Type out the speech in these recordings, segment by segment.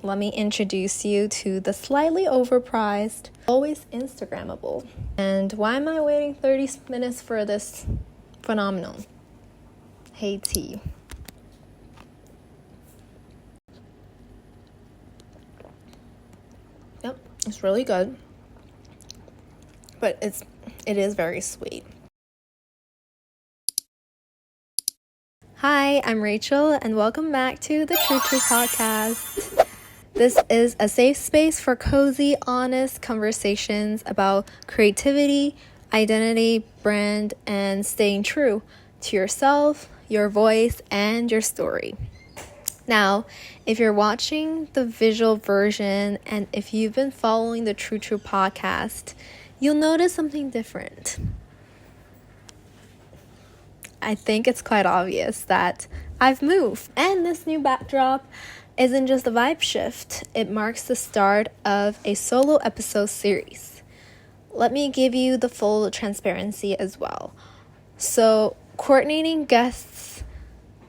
let me introduce you to the slightly overpriced, always Instagrammable. And why am I waiting 30 minutes for this phenomenal HeyTea? Yep, it's really good, but it is very sweet. Hi, I'm Rachel, and welcome back to the True Podcast. This is a safe space for cozy, honest conversations about creativity, identity, brand, and staying true to yourself, your voice, and your story. Now, if you're watching the visual version and if you've been following the True Podcast, you'll notice something different. I think it's quite obvious that I've moved, and this new backdrop isn't just a vibe shift. It marks the start of a solo episode series. Let me give you the full transparency as well. So, coordinating guests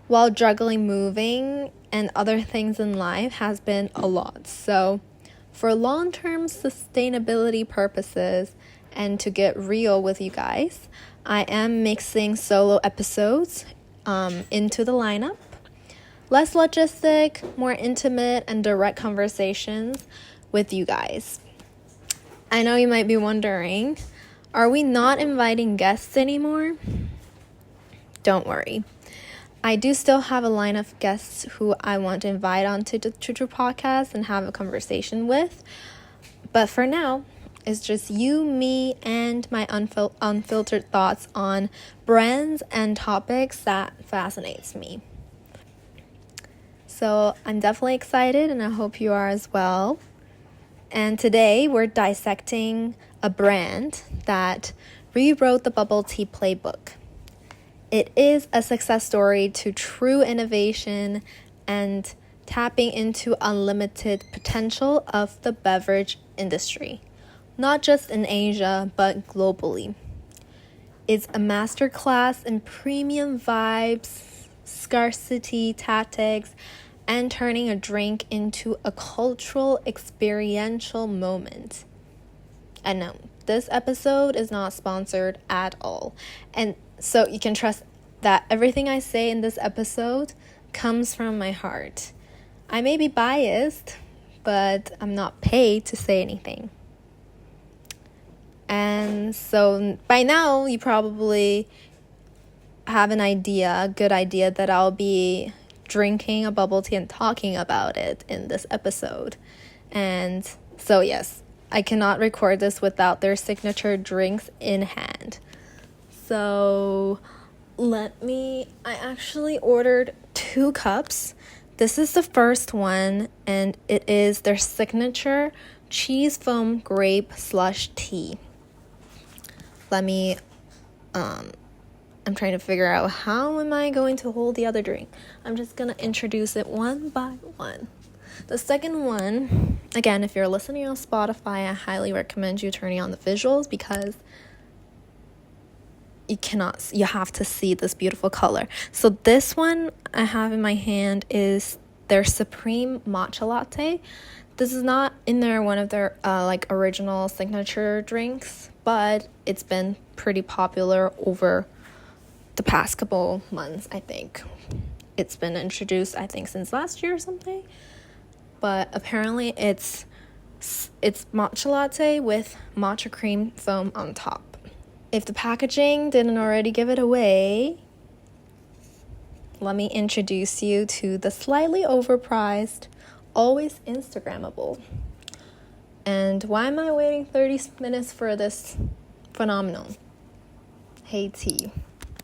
while juggling moving and other things in life has been a lot. So, for long-term sustainability purposes and to get real with you guys, I am mixing solo episodes into the lineup. Less logistic, more intimate, and direct conversations with you guys. I know you might be wondering, are we not inviting guests anymore? Don't worry. I do still have a line of guests who I want to invite onto the True Podcast and have a conversation with. But for now, it's just you, me, and my unfiltered thoughts on brands and topics that fascinates me. So I'm definitely excited, and I hope you are as well. And today we're dissecting a brand that rewrote the bubble tea playbook. It is a success story to true innovation and tapping into unlimited potential of the beverage industry. Not just in Asia, but globally. It's a masterclass in premium vibes, scarcity tactics, and turning a drink into a cultural experiential moment. And no, this episode is not sponsored at all. And so you can trust that everything I say in this episode comes from my heart. I may be biased, but I'm not paid to say anything. And so by now you probably have a good idea that I'll be drinking a bubble tea and talking about it in this episode. And so yes, I cannot record this without their signature drinks in hand. So I actually ordered 2 cups. This is the first one, and it is their signature cheese foam grape slush tea. I'm trying to figure out how am I going to hold the other drink. I'm just going to introduce it one by one. The second one, again, if you're listening on Spotify, I highly recommend you turning on the visuals because you have to see this beautiful color. So this one I have in my hand is their Supreme Matcha Latte. This is not in one of their original signature drinks, but it's been pretty popular over the past couple months, I think. It's been introduced, I think, since last year or something. But apparently it's matcha latte with matcha cream foam on top. If the packaging didn't already give it away, let me introduce you to the slightly overpriced, always Instagrammable. And why am I waiting 30 minutes for this phenomenal HeyTea?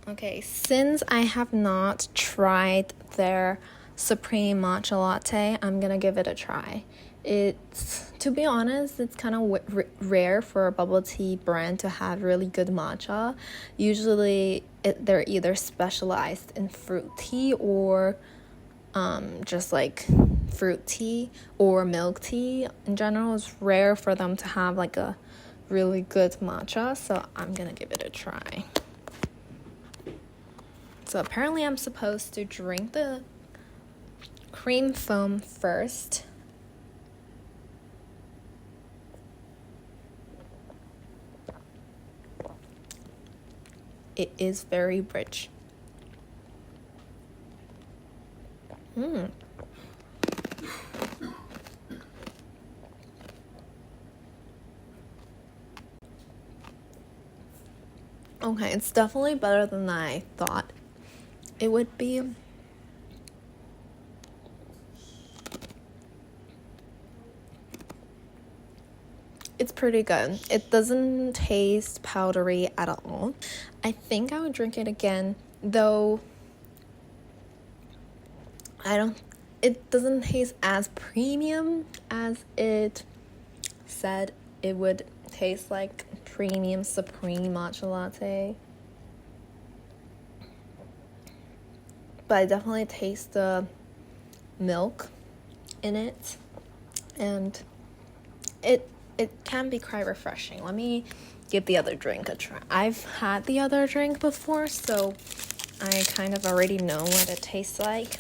Okay, since I have not tried their Supreme Matcha Latte, I'm gonna give it a try. To be honest, it's kind of rare for a bubble tea brand to have really good matcha. Usually, they're either specialized in fruit tea or just like fruit tea or milk tea. In general, it's rare for them to have like a really good matcha, so I'm gonna give it a try. So apparently I'm supposed to drink the cream foam first it is very rich. Okay, it's definitely better than I thought it would be. It's pretty good. It doesn't taste powdery at all. I think I would drink it again, though it doesn't taste as premium as it said it would taste like. Premium supreme matcha latte. But I definitely taste the milk in it, and it can be quite refreshing. Let me give the other drink a try. I've had the other drink before, so I kind of already know what it tastes like.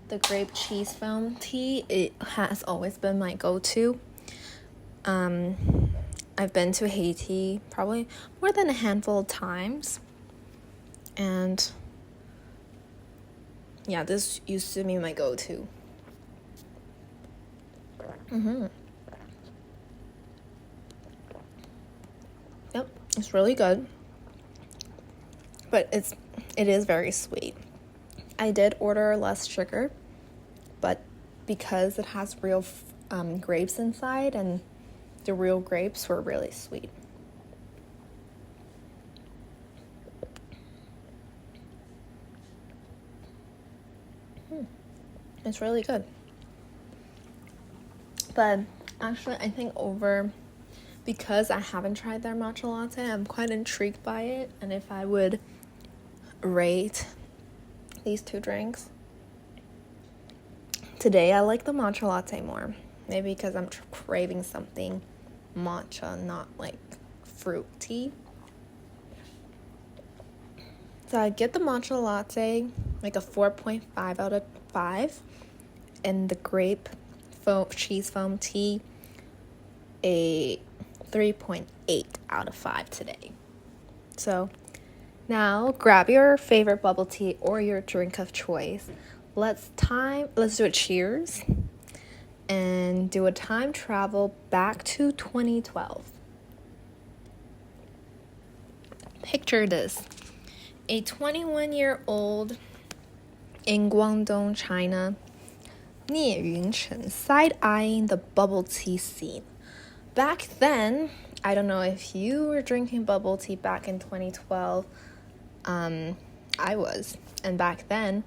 The grape cheese foam tea, it has always been my go-to. I've been to HeyTea probably more than a handful of times, and yeah, this used to be my go-to. Yep, it's really good, but it is very sweet. I did order less sugar, but because it has real grapes inside, and the real grapes were really sweet. It's really good. But actually, I think because I haven't tried their matcha latte, I'm quite intrigued by it, and if I would rate these two drinks today, I like the matcha latte more. Maybe because I'm craving something matcha, not like fruit tea. So I get the matcha latte like a 4.5 out of 5, and the grape cheese foam tea a 3.8 out of 5 today. So now grab your favorite bubble tea or your drink of choice. Let's do a cheers and do a time travel back to 2012. Picture this. A 21-year-old in Guangdong, China, Nie Yunchen, side-eyeing the bubble tea scene. Back then, I don't know if you were drinking bubble tea back in 2012. I was. And back then,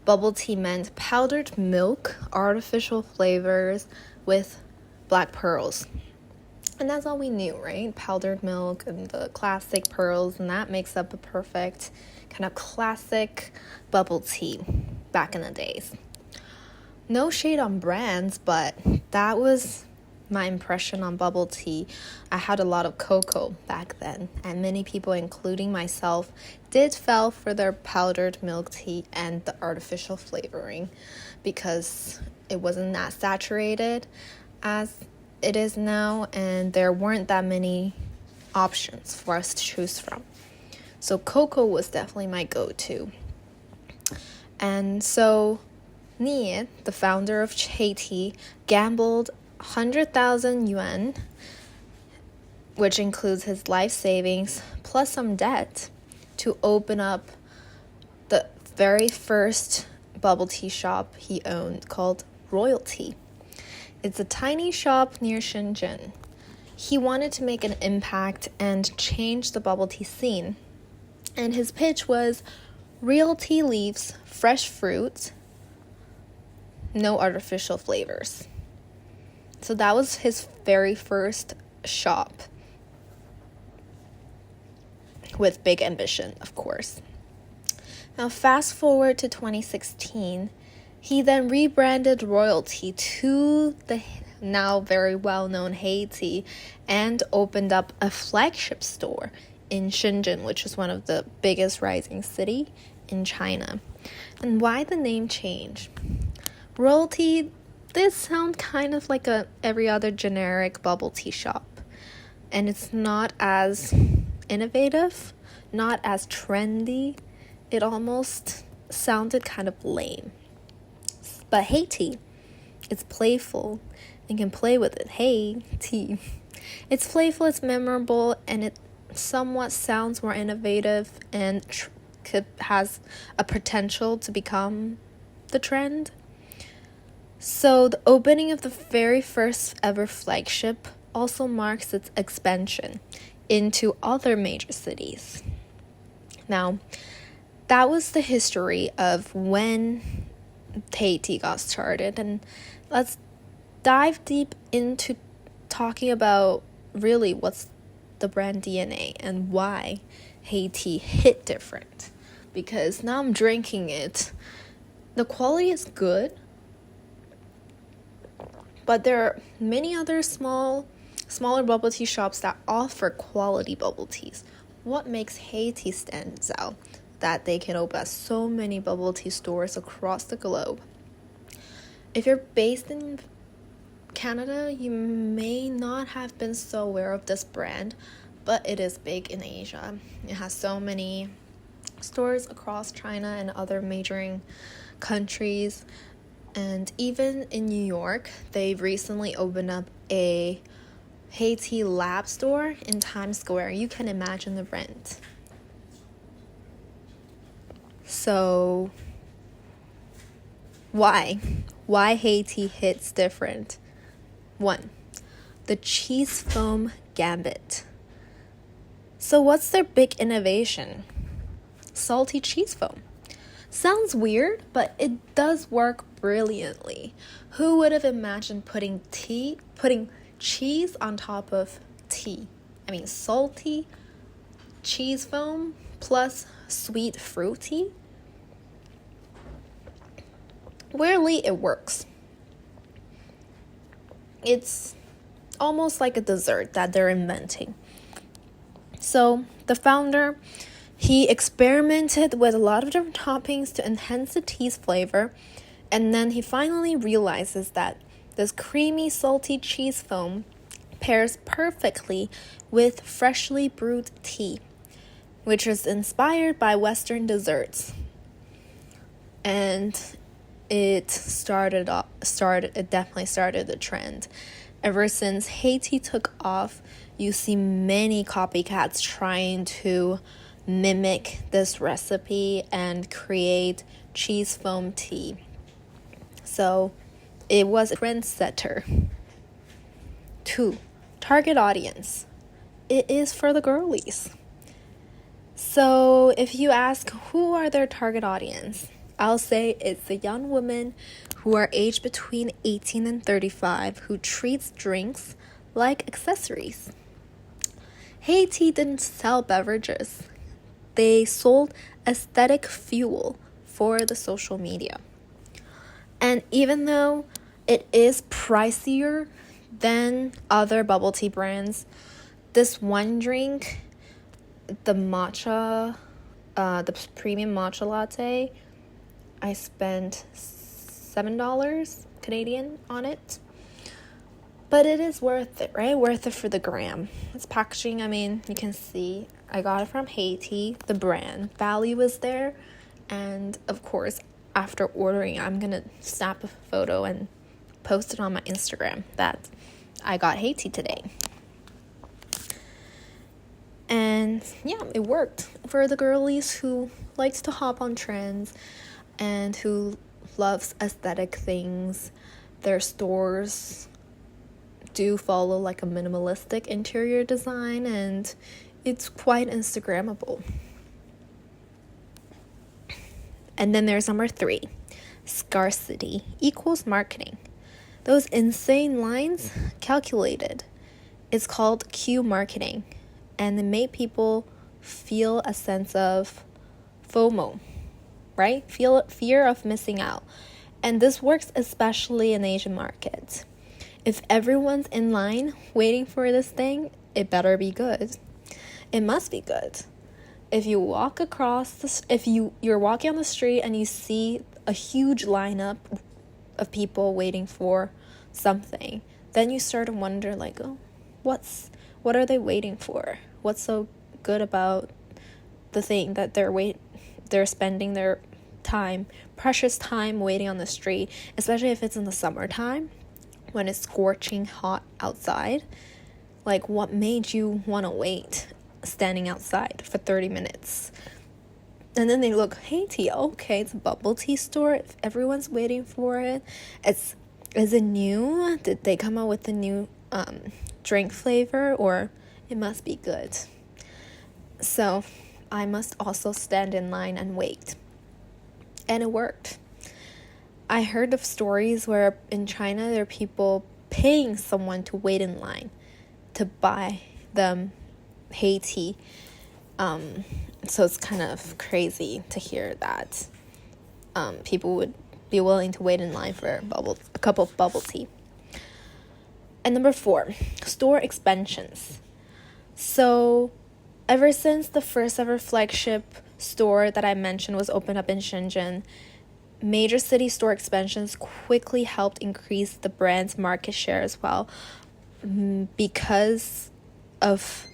bubble tea meant powdered milk, artificial flavors with black pearls. And that's all we knew, right? Powdered milk and the classic pearls, and that makes up a perfect kind of classic bubble tea back in the days. No shade on brands, but that was my impression on bubble tea. I had a lot of cocoa back then, and many people, including myself, did fall for their powdered milk tea and the artificial flavoring because it wasn't that saturated as it is now, and there weren't that many options for us to choose from. So cocoa was definitely my go-to. And so Nie, the founder of HeyTea, gambled 100,000 yuan, which includes his life savings plus some debt, to open up the very first bubble tea shop he owned called Royalty. It's a tiny shop near Shenzhen. He wanted to make an impact and change the bubble tea scene. And his pitch was real tea leaves, fresh fruits, no artificial flavors. So that was his very first shop, with big ambition, of course. Now fast forward to 2016, he then rebranded Royalty to the now very well-known HeyTea and opened up a flagship store in Shenzhen, which is one of the biggest rising city in China. And why the name change? Royalty this sounds kind of like every other generic bubble tea shop. And it's not as innovative, not as trendy. It almost sounded kind of lame. But HeyTea, it's playful and can play with it. HeyTea. It's playful, it's memorable, and it somewhat sounds more innovative and has a potential to become the trend. So the opening of the very first ever flagship also marks its expansion into other major cities. Now, that was the history of when HeyTea got started, and let's dive deep into talking about really what's the brand DNA and why HeyTea hit different. Because now I'm drinking it, the quality is good, but there are many other smaller bubble tea shops that offer quality bubble teas. What makes HeyTea stands out that they can open so many bubble tea stores across the globe? If you're based in Canada, you may not have been so aware of this brand, but it is big in Asia. It has so many stores across China and other majoring countries. And even in New York, they've recently opened up a HeyTea lab store in Times Square. You can imagine the rent. So, why HeyTea hits different? 1. The cheese foam gambit. So what's their big innovation? Salty cheese foam. Sounds weird, but it does work brilliantly. Who would have imagined putting cheese on top of tea? I mean, salty cheese foam plus sweet fruity. Weirdly, it works. It's almost like a dessert that they're inventing. So the founder, he experimented with a lot of different toppings to enhance the tea's flavor, and then he finally realizes that this creamy, salty cheese foam pairs perfectly with freshly brewed tea, which is inspired by Western desserts. And it definitely started the trend. Ever since HeyTea took off, you see many copycats trying to mimic this recipe and create cheese foam tea. So it was a trendsetter. 2. Target audience. It is for the girlies. So if you ask who are their target audience, I'll say it's the young women who are aged between 18 and 35 who treats drinks like accessories. HeyTea didn't sell beverages. They sold aesthetic fuel for the social media. And even though it is pricier than other bubble tea brands, this one drink, the premium matcha latte, I spent $7 Canadian on it. But it is worth it, right? Worth it for the gram. Its packaging, I mean, you can see I got it from HeyTea. The brand value is there. And of course, after ordering, I'm going to snap a photo and post it on my Instagram that I got HeyTea today. And yeah, it worked for the girlies who likes to hop on trends and who loves aesthetic things. Their stores do follow like a minimalistic interior design, and it's quite Instagrammable. And then there's number 3. Scarcity equals marketing. Those insane lines, calculated. It's called Q marketing, and it made people feel a sense of FOMO, right? Fear of missing out. And this works especially in Asian markets. If everyone's in line waiting for this thing, it better be good. It must be good. If you walk across you're walking on the street and you see a huge lineup of people waiting for something, then you start to wonder like, oh, what are they waiting for? What's so good about the thing that they're spending their precious time waiting on the street, especially if it's in the summertime when it's scorching hot outside. Like, what made you want to wait standing outside for 30 minutes? And then they look, HeyTea, okay, it's a bubble tea store. If everyone's waiting for it, is it new? Did they come out with a new drink flavor? Or it must be good. So I must also stand in line and wait. And it worked. I heard of stories where in China there are people paying someone to wait in line to buy them HeyTea. So it's kind of crazy to hear that people would be willing to wait in line for a cup of bubble tea. And number 4, store expansions. So ever since the first ever flagship store that I mentioned was opened up in Shenzhen, major city store expansions quickly helped increase the brand's market share as well, because of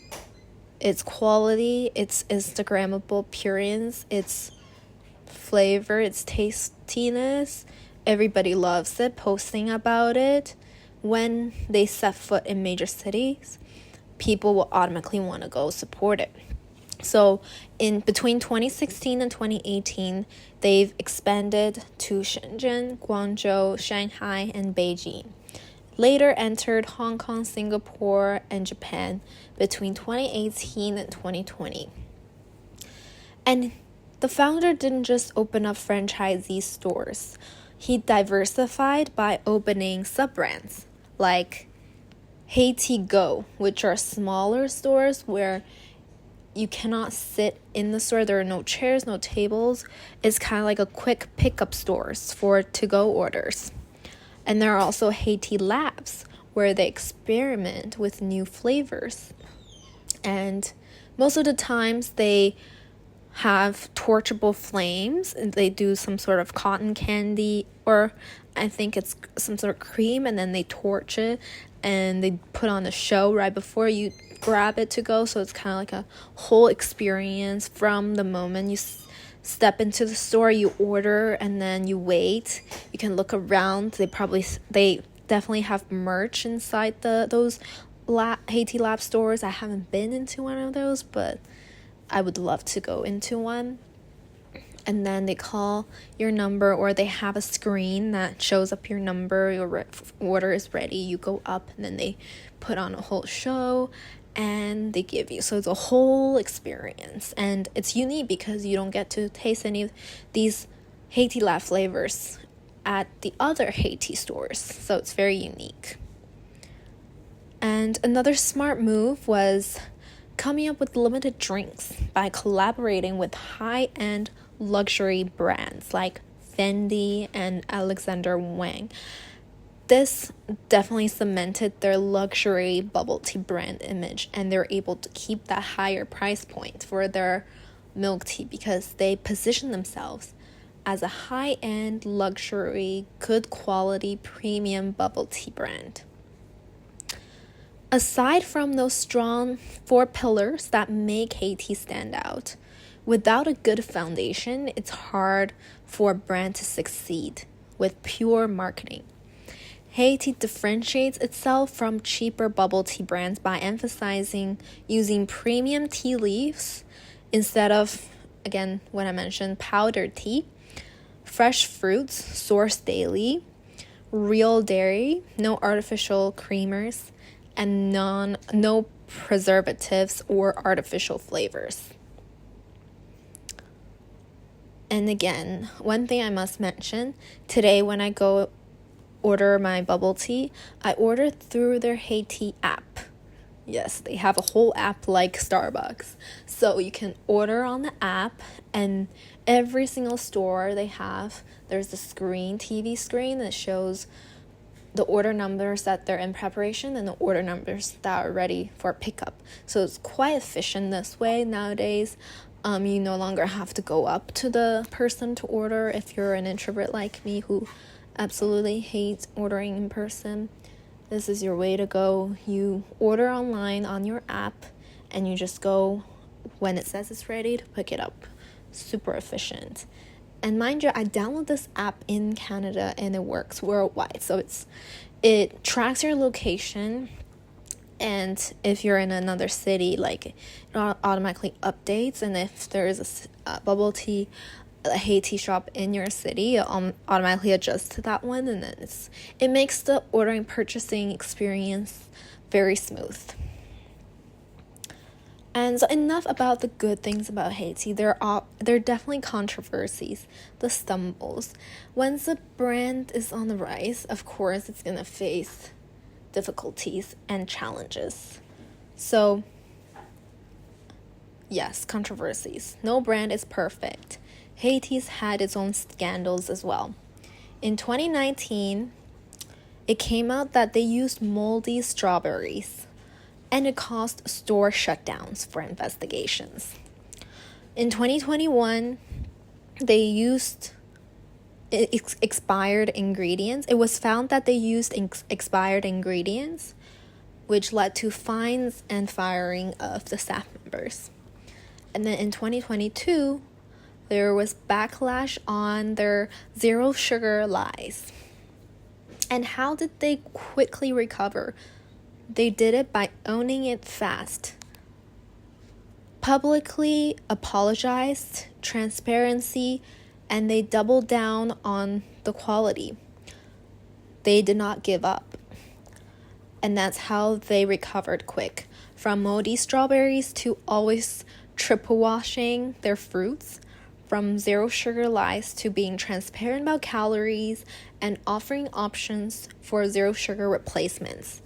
its quality, its Instagrammable appearance, its flavor, its tastiness. Everybody loves it, posting about it. When they set foot in major cities, people will automatically want to go support it. So in between 2016 and 2018, they've expanded to Shenzhen, Guangzhou, Shanghai, and Beijing. Later entered Hong Kong, Singapore, and Japan between 2018 and 2020. And the founder didn't just open up franchisee stores. He diversified by opening sub-brands like HeyTea Go, which are smaller stores where you cannot sit in the store. There are no chairs, no tables. It's kind of like a quick pickup stores for to-go orders. And there are also HeyTea Labs, where they experiment with new flavors. And most of the times they have torchable flames, and they do some sort of cotton candy, or I think it's some sort of cream, and then they torch it, and they put on a show right before you grab it to go. So it's kind of like a whole experience from the moment you step into the store, you order, and then you wait. You can look around. They definitely have merch inside those HeyTea Lab stores. I haven't been into one of those, but I would love to go into one. And then they call your number, or they have a screen that shows up your number. Your order is ready. You go up, and then they put on a whole show, and they give you. So it's a whole experience. And it's unique because you don't get to taste any of these HeyTea Lab flavors at the other HeyTea stores. So it's very unique. And another smart move was coming up with limited drinks by collaborating with high-end luxury brands like Fendi and Alexander Wang. This definitely cemented their luxury bubble tea brand image, and they're able to keep that higher price point for their milk tea because they position themselves as a high-end luxury, good quality premium bubble tea brand. Aside from those strong 4 pillars that make HeyTea stand out, without a good foundation, it's hard for a brand to succeed with pure marketing. HeyTea differentiates itself from cheaper bubble tea brands by emphasizing using premium tea leaves instead of, again, what I mentioned, powdered tea, fresh fruits sourced daily, real dairy, no artificial creamers, and no preservatives or artificial flavors. And again, one thing I must mention, today when I go order my bubble tea, I order through their HeyTea app. Yes, they have a whole app like Starbucks. So you can order on the app, and every single store they have, there's a TV screen that shows the order numbers that they're in preparation and the order numbers that are ready for pickup. So it's quite efficient this way nowadays. You no longer have to go up to the person to order if you're an introvert like me who absolutely hate ordering in person. This is your way to go. You order online on your app and you just go when it says it's ready to pick it up. Super efficient. And mind you, I downloaded this app in Canada and it works worldwide. So it tracks your location, and if you're in another city, like, it automatically updates. And if there is a bubble tea, a HeyTea shop in your city, it automatically adjusts to that one, and then it makes the ordering purchasing experience very smooth. And so enough about the good things about HeyTea. There are definitely controversies, the stumbles. Once a brand is on the rise, of course, it's going to face difficulties and challenges. So, yes, controversies. No brand is perfect. HeyTea's had its own scandals as well. In 2019, it came out that they used moldy strawberries, and it caused store shutdowns for investigations. In 2021, they used expired ingredients. It was found that they used expired ingredients, which led to fines and firing of the staff members. And then in 2022, there was backlash on their zero sugar lies. And how did they quickly recover? They did it by owning it fast. Publicly apologized, transparency, and they doubled down on the quality. They did not give up. And that's how they recovered quick. From moldy strawberries to always triple washing their fruits, from zero sugar lies to being transparent about calories and offering options for zero sugar replacements.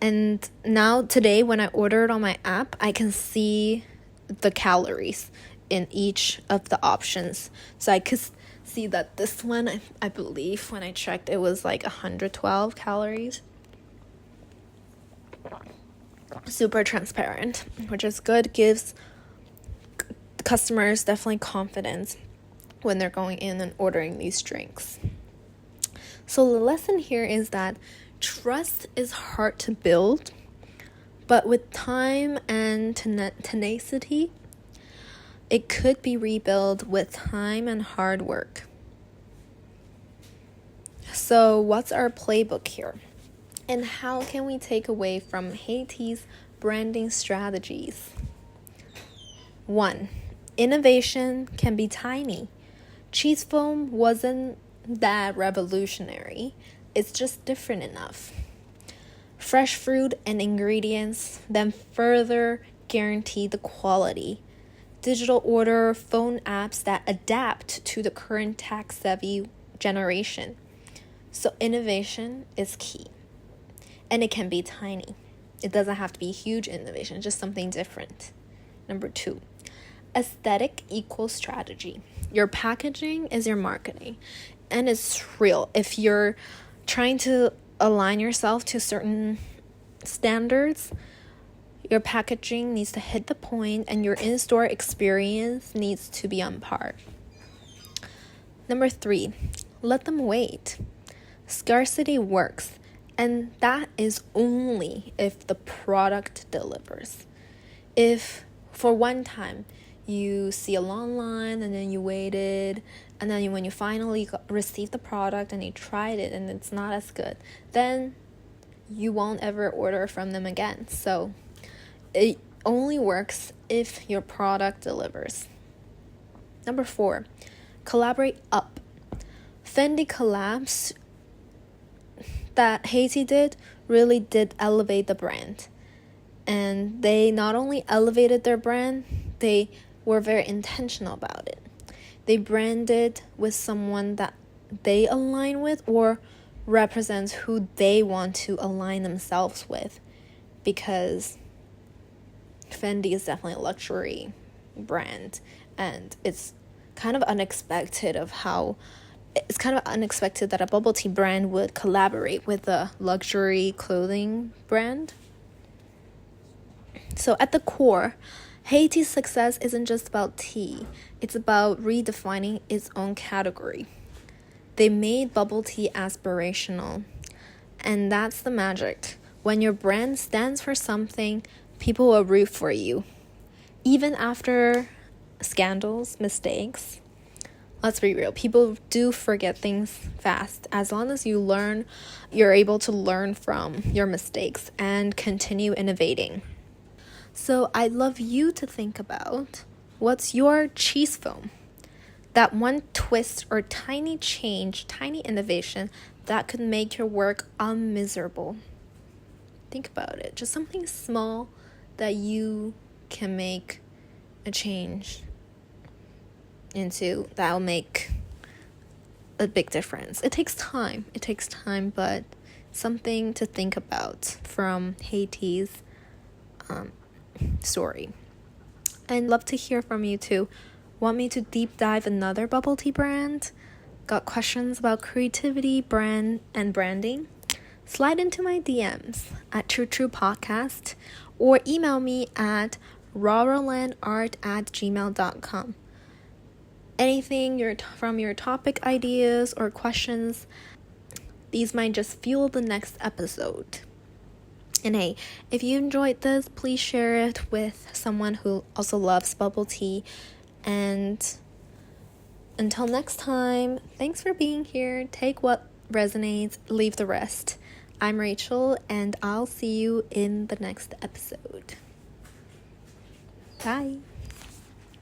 And now today when I order it on my app, I can see the calories in each of the options. So I could see that this one, I believe when I checked, it was like 112 calories. Super transparent, which is good. Gives customers definitely confidence when they're going in and ordering these drinks. So the lesson here is that trust is hard to build, but with time and tenacity, it could be rebuilt with time and hard work. So what's our playbook here? And how can we take away from HeyTea's branding strategies? 1. Innovation can be tiny. Cheese foam wasn't that revolutionary. It's just different enough. Fresh fruit and ingredients then further guarantee the quality. Digital order phone apps that adapt to the current tech-savvy generation. So innovation is key. And it can be tiny. It doesn't have to be huge innovation, just something different. Number 2, aesthetic equals strategy. Your packaging is your marketing. And it's real. If you're trying to align yourself to certain standards, your packaging needs to hit the point and your in-store experience needs to be on par. Number 3, let them wait. Scarcity works, and that is only if the product delivers. If for one time you see a long line and then you waited, and then when you finally received the product and you tried it and it's not as good, then you won't ever order from them again. So it only works if your product delivers. Number 4, collaborate up. Fendi collabs that HeyTea really did elevate the brand. And they not only elevated their brand, they were very intentional about it. They branded with someone that they align with or represents who they want to align themselves with, because Fendi is definitely a luxury brand, and it's kind of unexpected that a bubble tea brand would collaborate with a luxury clothing brand. So at the core, HeyTea's success isn't just about tea. It's about redefining its own category. They made bubble tea aspirational. And that's the magic. When your brand stands for something, people will root for you. Even after scandals, mistakes, let's be real, people do forget things fast. As long as you learn, you're able to learn from your mistakes and continue innovating. So I'd love you to think about, what's your cheese foam? That one twist or tiny change, tiny innovation that could make your work unmiserable. Think about it. Just something small that you can make a change into that will make a big difference. It takes time, but something to think about from HeyTea's story. I'd love to hear from you too. Want me to deep dive another bubble tea brand? Got questions about creativity, brand, and branding? Slide into my DMs at True Podcast or email me at rawrolandart@gmail.com. Anything from your topic ideas or questions, these might just fuel the next episode. And hey, if you enjoyed this, please share it with someone who also loves bubble tea. And until next time, thanks for being here. Take what resonates, leave the rest. I'm Rachel, and I'll see you in the next episode. Bye.